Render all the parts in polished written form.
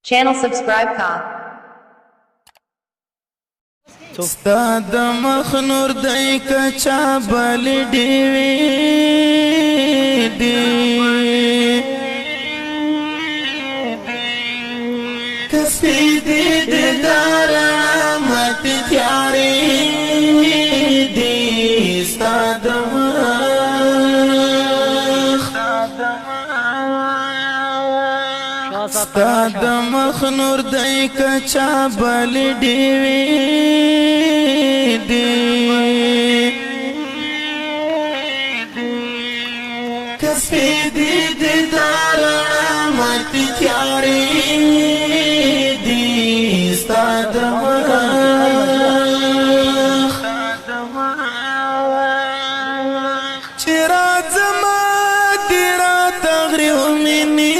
Channel subscribe ka. ستا د مخ نور دای کچا بل دیوی دی کسپی دی دار مت تیاری دی ستا د ستا د مخ نور دای کچا بل دیوی دی کسپی دی دار مت تیاری دی ستا د چرا زما دیرا تغریو منی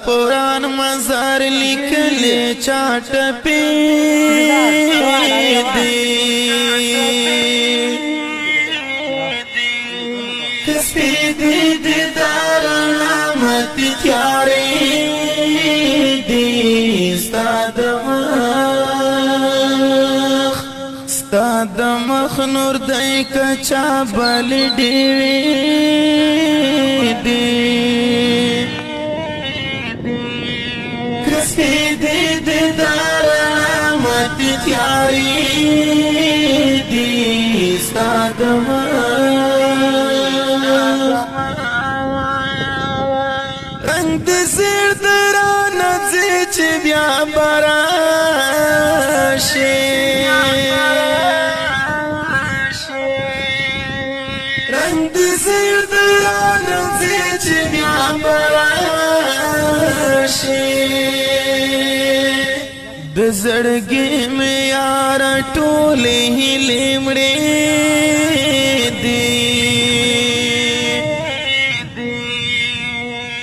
पुरान मजार लिखले चाट पे दे कस्पी दे दीदार मत त्यारे दे स्ताद मख नूर दई कचा बल देवे दे दे दर मत त्यारी दी स्ताद रंग सिर दरा नजीच ब्या बराशे रंग सिर दरा नजीच ब्या बराशे د زړګي مې یار ټولې لیمړې دي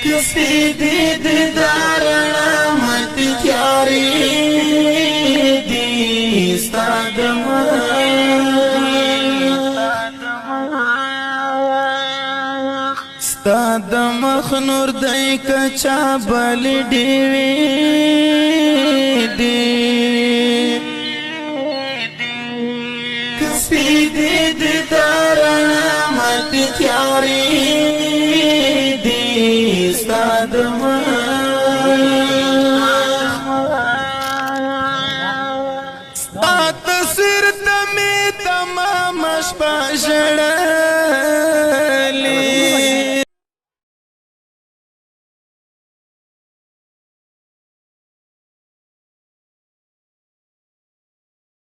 کسې دې دار مت تیارې دي ستا د ستا د مخ نور دای کچا بل دیوی کسپی دی دار مت تیاری دی ستا د ستا تصویر ته می تمام شپه ژړه